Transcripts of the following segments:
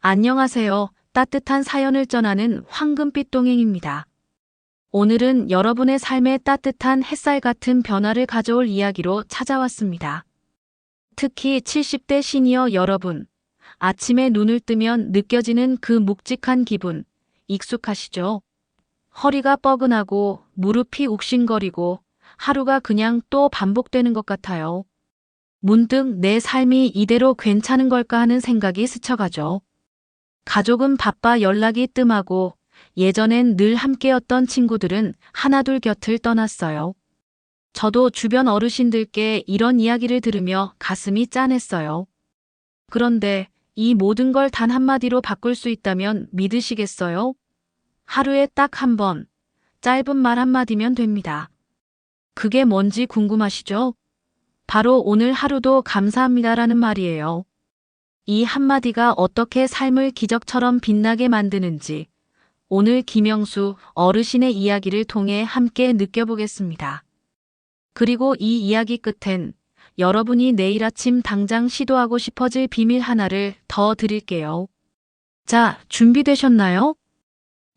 안녕하세요. 따뜻한 사연을 전하는 황금빛 동행입니다. 오늘은 여러분의 삶에 따뜻한 햇살 같은 변화를 가져올 이야기로 찾아왔습니다. 특히 70대 시니어 여러분, 아침에 눈을 뜨면 느껴지는 그 묵직한 기분, 익숙하시죠? 허리가 뻐근하고 무릎이 욱신거리고 하루가 그냥 또 반복되는 것 같아요. 문득 내 삶이 이대로 괜찮은 걸까 하는 생각이 스쳐가죠. 가족은 바빠 연락이 뜸하고 예전엔 늘 함께였던 친구들은 하나둘 곁을 떠났어요. 저도 주변 어르신들께 이런 이야기를 들으며 가슴이 짠했어요. 그런데 이 모든 걸 단 한마디로 바꿀 수 있다면 믿으시겠어요? 하루에 딱 한 번, 짧은 말 한마디면 됩니다. 그게 뭔지 궁금하시죠? 바로 오늘 하루도 감사합니다라는 말이에요. 이 한마디가 어떻게 삶을 기적처럼 빛나게 만드는지 오늘 김영수 어르신의 이야기를 통해 함께 느껴보겠습니다. 그리고 이 이야기 끝엔 여러분이 내일 아침 당장 시도하고 싶어질 비밀 하나를 더 드릴게요. 자, 준비되셨나요?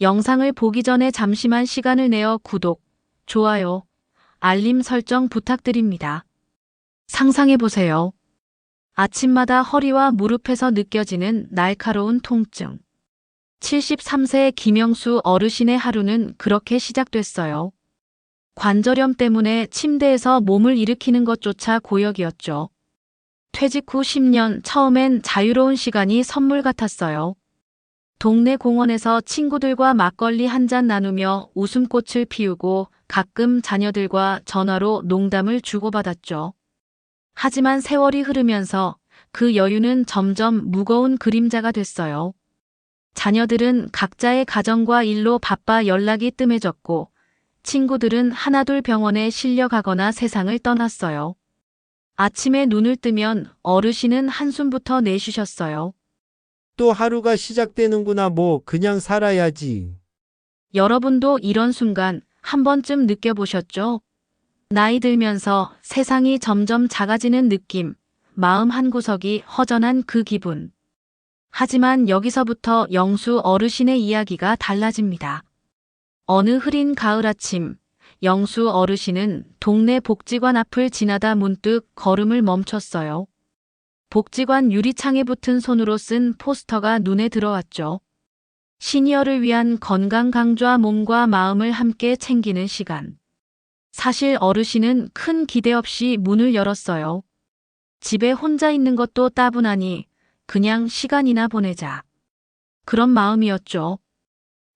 영상을 보기 전에 잠시만 시간을 내어 구독, 좋아요, 알림 설정 부탁드립니다. 상상해보세요. 아침마다 허리와 무릎에서 느껴지는 날카로운 통증. 73세의 김영수 어르신의 하루는 그렇게 시작됐어요. 관절염 때문에 침대에서 몸을 일으키는 것조차 고역이었죠. 퇴직 후 10년 처음엔 자유로운 시간이 선물 같았어요. 동네 공원에서 친구들과 막걸리 한 잔 나누며 웃음꽃을 피우고 가끔 자녀들과 전화로 농담을 주고받았죠. 하지만 세월이 흐르면서 그 여유는 점점 무거운 그림자가 됐어요. 자녀들은 각자의 가정과 일로 바빠 연락이 뜸해졌고 친구들은 하나둘 병원에 실려가거나 세상을 떠났어요. 아침에 눈을 뜨면 어르신은 한숨부터 내쉬셨어요. 또 하루가 시작되는구나. 그냥 살아야지. 여러분도 이런 순간 한 번쯤 느껴보셨죠? 나이 들면서 세상이 점점 작아지는 느낌, 마음 한구석이 허전한 그 기분. 하지만 여기서부터 영수 어르신의 이야기가 달라집니다. 어느 흐린 가을 아침, 영수 어르신은 동네 복지관 앞을 지나다 문득 걸음을 멈췄어요. 복지관 유리창에 붙은 손으로 쓴 포스터가 눈에 들어왔죠. 시니어를 위한 건강 강좌, 몸과 마음을 함께 챙기는 시간. 사실 어르신은 큰 기대 없이 문을 열었어요. 집에 혼자 있는 것도 따분하니 그냥 시간이나 보내자. 그런 마음이었죠.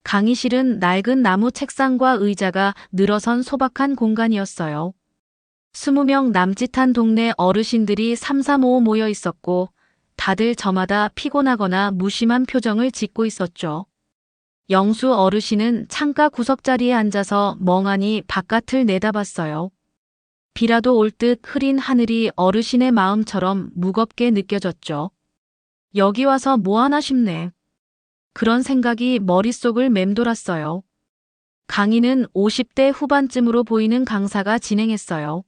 강의실은 낡은 나무 책상과 의자가 늘어선 소박한 공간이었어요. 20명 남짓한 동네 어르신들이 삼삼오오 모여 있었고 다들 저마다 피곤하거나 무심한 표정을 짓고 있었죠. 영수 어르신은 창가 구석자리에 앉아서 멍하니 바깥을 내다봤어요. 비라도 올 듯 흐린 하늘이 어르신의 마음처럼 무겁게 느껴졌죠. 여기 와서 뭐하나 싶네. 그런 생각이 머릿속을 맴돌았어요. 강의는 50대 후반쯤으로 보이는 강사가 진행했어요.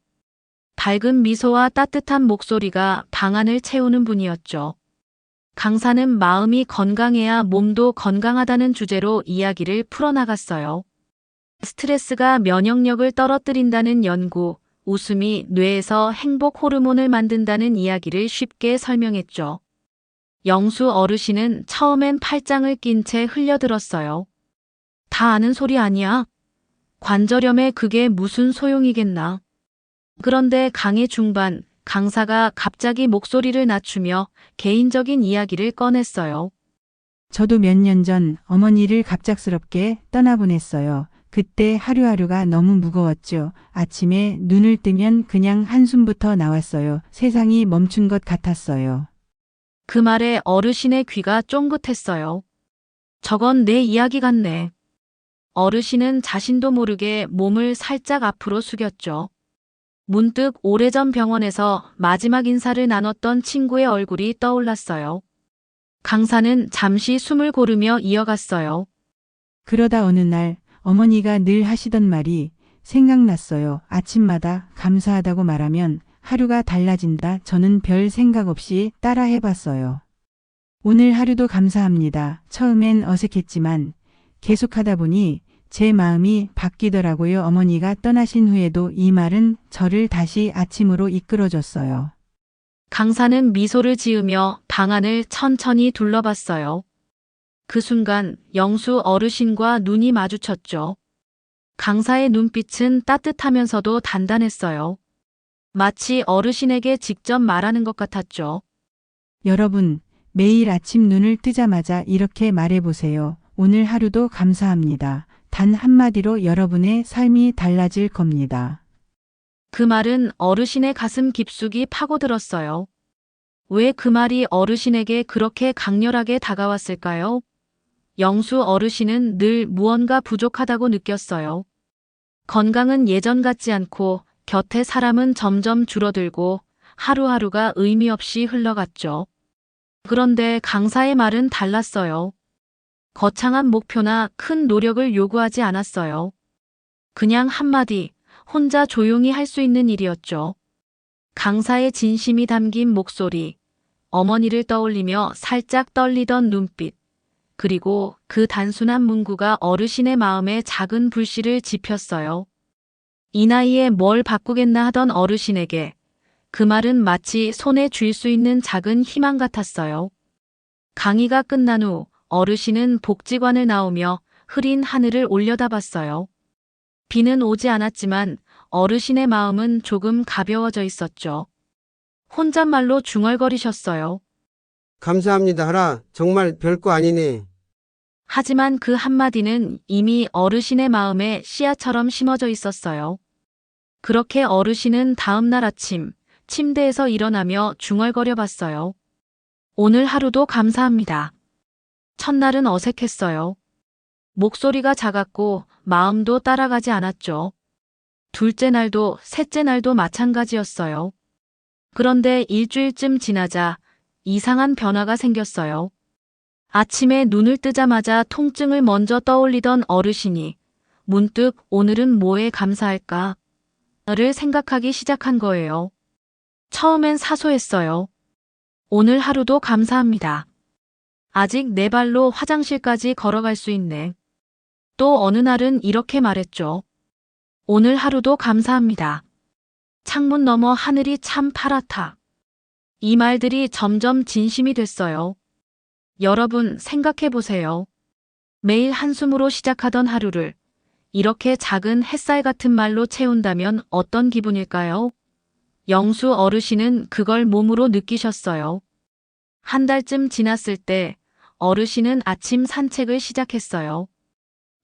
밝은 미소와 따뜻한 목소리가 방안을 채우는 분이었죠. 강사는 마음이 건강해야 몸도 건강하다는 주제로 이야기를 풀어나갔어요. 스트레스가 면역력을 떨어뜨린다는 연구, 웃음이 뇌에서 행복 호르몬을 만든다는 이야기를 쉽게 설명했죠. 영수 어르신은 처음엔 팔짱을 낀 채 흘려들었어요. 다 아는 소리 아니야? 관절염에 그게 무슨 소용이겠나? 그런데 강의 중반, 강사가 갑자기 목소리를 낮추며 개인적인 이야기를 꺼냈어요. 저도 몇 년 전 어머니를 갑작스럽게 떠나보냈어요. 그때 하루하루가 너무 무거웠죠. 아침에 눈을 뜨면 그냥 한숨부터 나왔어요. 세상이 멈춘 것 같았어요. 그 말에 어르신의 귀가 쫑긋했어요. 저건 내 이야기 같네. 어르신은 자신도 모르게 몸을 살짝 앞으로 숙였죠. 문득 오래전 병원에서 마지막 인사를 나눴던 친구의 얼굴이 떠올랐어요. 강사는 잠시 숨을 고르며 이어갔어요. 그러다 어느 날 어머니가 늘 하시던 말이 생각났어요. 아침마다 감사하다고 말하면 하루가 달라진다. 저는 별 생각 없이 따라 해봤어요. 오늘 하루도 감사합니다. 처음엔 어색했지만 계속하다 보니 제 마음이 바뀌더라고요. 어머니가 떠나신 후에도 이 말은 저를 다시 아침으로 이끌어줬어요. 강사는 미소를 지으며 방안을 천천히 둘러봤어요. 그 순간 영수 어르신과 눈이 마주쳤죠. 강사의 눈빛은 따뜻하면서도 단단했어요. 마치 어르신에게 직접 말하는 것 같았죠. 여러분, 매일 아침 눈을 뜨자마자 이렇게 말해보세요. 오늘 하루도 감사합니다. 단 한마디로 여러분의 삶이 달라질 겁니다. 그 말은 어르신의 가슴 깊숙이 파고들었어요. 왜 그 말이 어르신에게 그렇게 강렬하게 다가왔을까요? 영수 어르신은 늘 무언가 부족하다고 느꼈어요. 건강은 예전 같지 않고 곁에 사람은 점점 줄어들고 하루하루가 의미 없이 흘러갔죠. 그런데 강사의 말은 달랐어요. 거창한 목표나 큰 노력을 요구하지 않았어요. 그냥 한마디, 혼자 조용히 할 수 있는 일이었죠. 강사의 진심이 담긴 목소리, 어머니를 떠올리며 살짝 떨리던 눈빛, 그리고 그 단순한 문구가 어르신의 마음에 작은 불씨를 지폈어요. 이 나이에 뭘 바꾸겠나 하던 어르신에게 그 말은 마치 손에 쥘 수 있는 작은 희망 같았어요. 강의가 끝난 후 어르신은 복지관을 나오며 흐린 하늘을 올려다봤어요. 비는 오지 않았지만 어르신의 마음은 조금 가벼워져 있었죠. 혼잣말로 중얼거리셨어요. 감사합니다, 하라. 정말 별거 아니네. 하지만 그 한마디는 이미 어르신의 마음에 씨앗처럼 심어져 있었어요. 그렇게 어르신은 다음 날 아침 침대에서 일어나며 중얼거려 봤어요. 오늘 하루도 감사합니다. 첫날은 어색했어요. 목소리가 작았고 마음도 따라가지 않았죠. 둘째 날도 셋째 날도 마찬가지였어요. 그런데 일주일쯤 지나자 이상한 변화가 생겼어요. 아침에 눈을 뜨자마자 통증을 먼저 떠올리던 어르신이 문득 오늘은 뭐에 감사할까를 생각하기 시작한 거예요. 처음엔 사소했어요. 오늘 하루도 감사합니다. 아직 내 발로 화장실까지 걸어갈 수 있네. 또 어느 날은 이렇게 말했죠. 오늘 하루도 감사합니다. 창문 너머 하늘이 참 파랗다. 이 말들이 점점 진심이 됐어요. 여러분 생각해 보세요. 매일 한숨으로 시작하던 하루를 이렇게 작은 햇살 같은 말로 채운다면 어떤 기분일까요? 영수 어르신은 그걸 몸으로 느끼셨어요. 한 달쯤 지났을 때 어르신은 아침 산책을 시작했어요.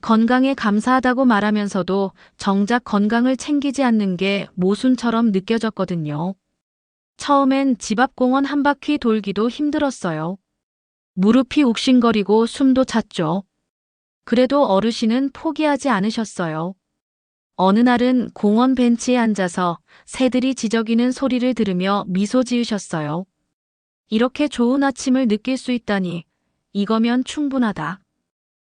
건강에 감사하다고 말하면서도 정작 건강을 챙기지 않는 게 모순처럼 느껴졌거든요. 처음엔 집 앞 공원 한 바퀴 돌기도 힘들었어요. 무릎이 욱신거리고 숨도 찼죠. 그래도 어르신은 포기하지 않으셨어요. 어느 날은 공원 벤치에 앉아서 새들이 지저귀는 소리를 들으며 미소 지으셨어요. 이렇게 좋은 아침을 느낄 수 있다니 이거면 충분하다.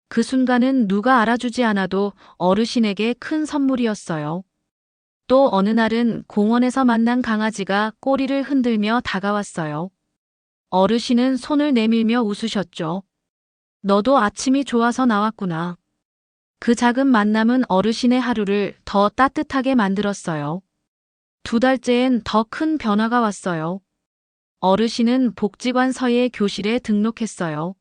그 순간은 누가 알아주지 않아도 어르신에게 큰 선물이었어요. 또 어느 날은 공원에서 만난 강아지가 꼬리를 흔들며 다가왔어요. 어르신은 손을 내밀며 웃으셨죠. 너도 아침이 좋아서 나왔구나. 그 작은 만남은 어르신의 하루를 더 따뜻하게 만들었어요. 2달째엔 더 큰 변화가 왔어요. 어르신은 복지관 서예 교실에 등록했어요.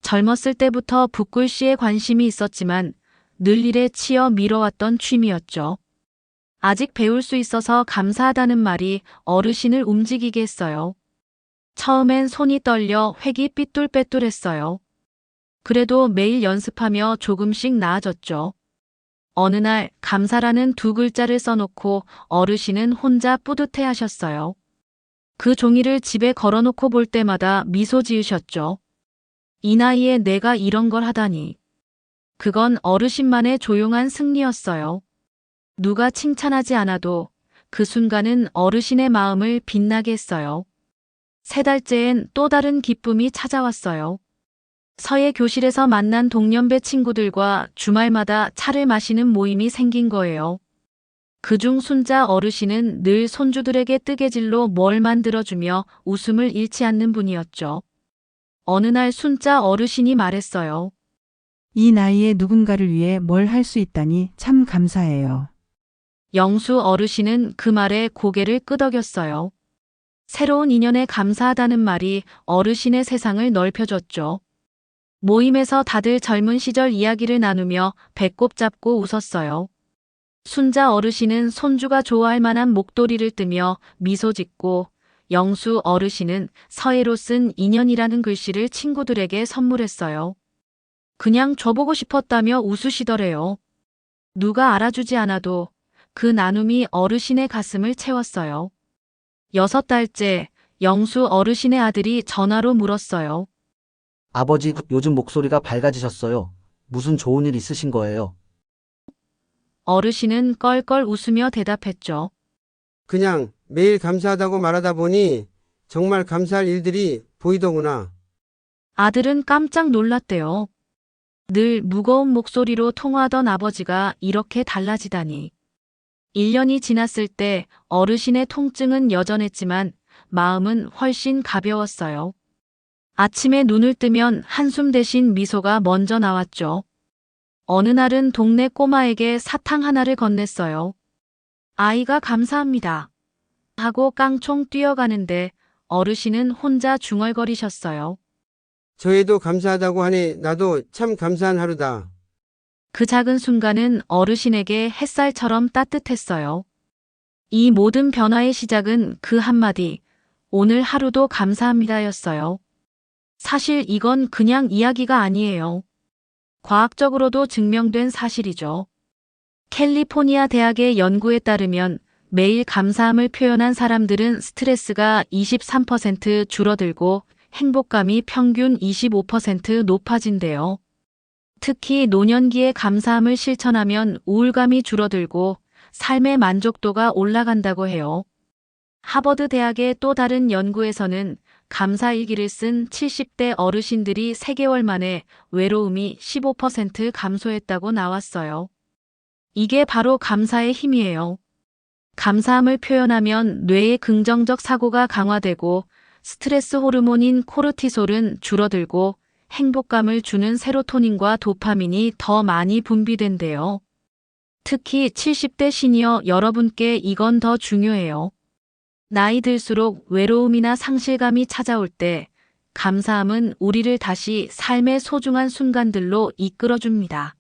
젊었을 때부터 붓글씨에 관심이 있었지만 늘 일에 치여 미뤄왔던 취미였죠. 아직 배울 수 있어서 감사하다는 말이 어르신을 움직이게 했어요. 처음엔 손이 떨려 획이 삐뚤빼뚤했어요. 그래도 매일 연습하며 조금씩 나아졌죠. 어느 날 감사라는 2글자를 써놓고 어르신은 혼자 뿌듯해 하셨어요. 그 종이를 집에 걸어놓고 볼 때마다 미소 지으셨죠. 이 나이에 내가 이런 걸 하다니. 그건 어르신만의 조용한 승리였어요. 누가 칭찬하지 않아도 그 순간은 어르신의 마음을 빛나게 했어요. 3달째엔 또 다른 기쁨이 찾아왔어요. 서예 교실에서 만난 동년배 친구들과 주말마다 차를 마시는 모임이 생긴 거예요. 그중 순자 어르신은 늘 손주들에게 뜨개질로 뭘 만들어주며 웃음을 잃지 않는 분이었죠. 어느 날 순자 어르신이 말했어요. 이 나이에 누군가를 위해 뭘 할 수 있다니 참 감사해요. 영수 어르신은 그 말에 고개를 끄덕였어요. 새로운 인연에 감사하다는 말이 어르신의 세상을 넓혀줬죠. 모임에서 다들 젊은 시절 이야기를 나누며 배꼽 잡고 웃었어요. 순자 어르신은 손주가 좋아할 만한 목도리를 뜨며 미소 짓고 영수 어르신은 서예로 쓴 인연이라는 글씨를 친구들에게 선물했어요. 그냥 줘보고 싶었다며 웃으시더래요. 누가 알아주지 않아도 그 나눔이 어르신의 가슴을 채웠어요. 6달째 영수 어르신의 아들이 전화로 물었어요. 아버지, 요즘 목소리가 밝아지셨어요. 무슨 좋은 일 있으신 거예요? 어르신은 껄껄 웃으며 대답했죠. 그냥 매일 감사하다고 말하다 보니 정말 감사할 일들이 보이더구나. 아들은 깜짝 놀랐대요. 늘 무거운 목소리로 통화하던 아버지가 이렇게 달라지다니. 1년이 지났을 때 어르신의 통증은 여전했지만 마음은 훨씬 가벼웠어요. 아침에 눈을 뜨면 한숨 대신 미소가 먼저 나왔죠. 어느 날은 동네 꼬마에게 사탕 하나를 건넸어요. 아이가 감사합니다. 하고 깡총 뛰어가는데 어르신은 혼자 중얼거리셨어요. 저희도 감사하다고 하니 나도 참 감사한 하루다. 그 작은 순간은 어르신에게 햇살처럼 따뜻했어요. 이 모든 변화의 시작은 그 한마디, 오늘 하루도 감사합니다였어요. 사실 이건 그냥 이야기가 아니에요. 과학적으로도 증명된 사실이죠. 캘리포니아 대학의 연구에 따르면 매일 감사함을 표현한 사람들은 스트레스가 23% 줄어들고 행복감이 평균 25% 높아진대요. 특히 노년기에 감사함을 실천하면 우울감이 줄어들고 삶의 만족도가 올라간다고 해요. 하버드 대학의 또 다른 연구에서는 감사일기를 쓴 70대 어르신들이 3개월 만에 외로움이 15% 감소했다고 나왔어요. 이게 바로 감사의 힘이에요. 감사함을 표현하면 뇌의 긍정적 사고가 강화되고 스트레스 호르몬인 코르티솔은 줄어들고 행복감을 주는 세로토닌과 도파민이 더 많이 분비된대요. 특히 70대 시니어 여러분께 이건 더 중요해요. 나이 들수록 외로움이나 상실감이 찾아올 때 감사함은 우리를 다시 삶의 소중한 순간들로 이끌어줍니다.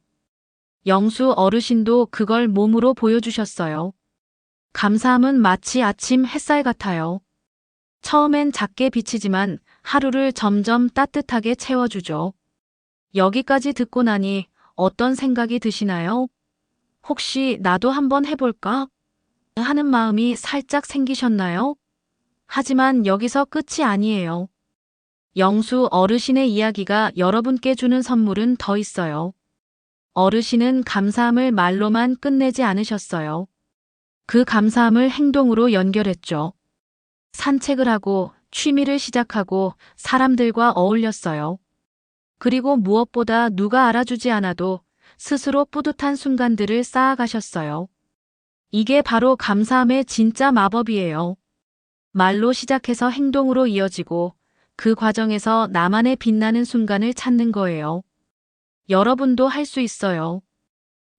영수 어르신도 그걸 몸으로 보여주셨어요. 감사함은 마치 아침 햇살 같아요. 처음엔 작게 비치지만 하루를 점점 따뜻하게 채워주죠. 여기까지 듣고 나니 어떤 생각이 드시나요? 혹시 나도 한번 해볼까? 하는 마음이 살짝 생기셨나요? 하지만 여기서 끝이 아니에요. 영수 어르신의 이야기가 여러분께 주는 선물은 더 있어요. 어르신은 감사함을 말로만 끝내지 않으셨어요. 그 감사함을 행동으로 연결했죠. 산책을 하고 취미를 시작하고 사람들과 어울렸어요. 그리고 무엇보다 누가 알아주지 않아도 스스로 뿌듯한 순간들을 쌓아가셨어요. 이게 바로 감사함의 진짜 마법이에요. 말로 시작해서 행동으로 이어지고 그 과정에서 나만의 빛나는 순간을 찾는 거예요. 여러분도 할 수 있어요.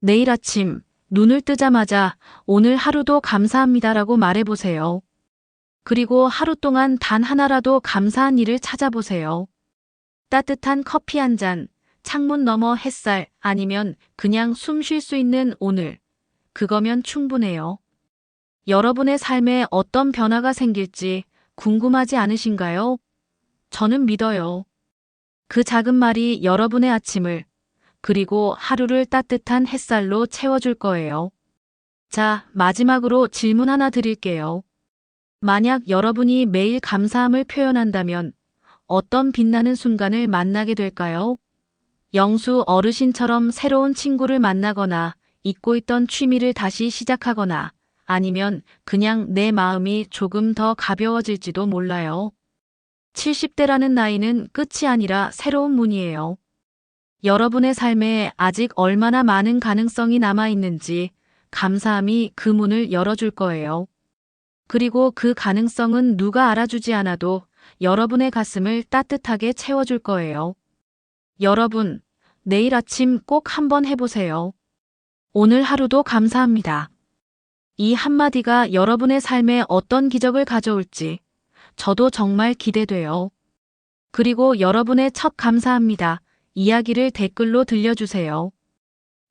내일 아침 눈을 뜨자마자 오늘 하루도 감사합니다라고 말해보세요. 그리고 하루 동안 단 하나라도 감사한 일을 찾아보세요. 따뜻한 커피 한 잔, 창문 너머 햇살, 아니면 그냥 숨 쉴 수 있는 오늘. 그거면 충분해요. 여러분의 삶에 어떤 변화가 생길지 궁금하지 않으신가요? 저는 믿어요. 그 작은 말이 여러분의 아침을, 그리고 하루를 따뜻한 햇살로 채워줄 거예요. 자, 마지막으로 질문 하나 드릴게요. 만약 여러분이 매일 감사함을 표현한다면 어떤 빛나는 순간을 만나게 될까요? 영수 어르신처럼 새로운 친구를 만나거나 잊고 있던 취미를 다시 시작하거나 아니면 그냥 내 마음이 조금 더 가벼워질지도 몰라요. 70대라는 나이는 끝이 아니라 새로운 문이에요. 여러분의 삶에 아직 얼마나 많은 가능성이 남아있는지 감사함이 그 문을 열어줄 거예요. 그리고 그 가능성은 누가 알아주지 않아도 여러분의 가슴을 따뜻하게 채워줄 거예요. 여러분, 내일 아침 꼭 한번 해보세요. 오늘 하루도 감사합니다. 이 한마디가 여러분의 삶에 어떤 기적을 가져올지 저도 정말 기대돼요. 그리고 여러분의 첫 감사합니다. 이야기를 댓글로 들려주세요.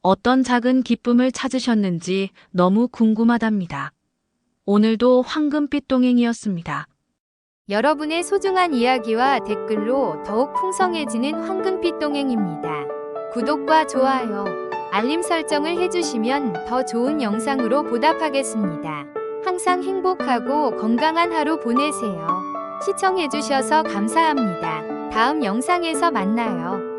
어떤 작은 기쁨을 찾으셨는지 너무 궁금하답니다. 오늘도 황금빛 동행이었습니다. 여러분의 소중한 이야기와 댓글로 더욱 풍성해지는 황금빛 동행입니다. 구독과 좋아요, 알림 설정을 해주시면 더 좋은 영상으로 보답하겠습니다. 항상 행복하고 건강한 하루 보내세요. 시청해주셔서 감사합니다. 다음 영상에서 만나요.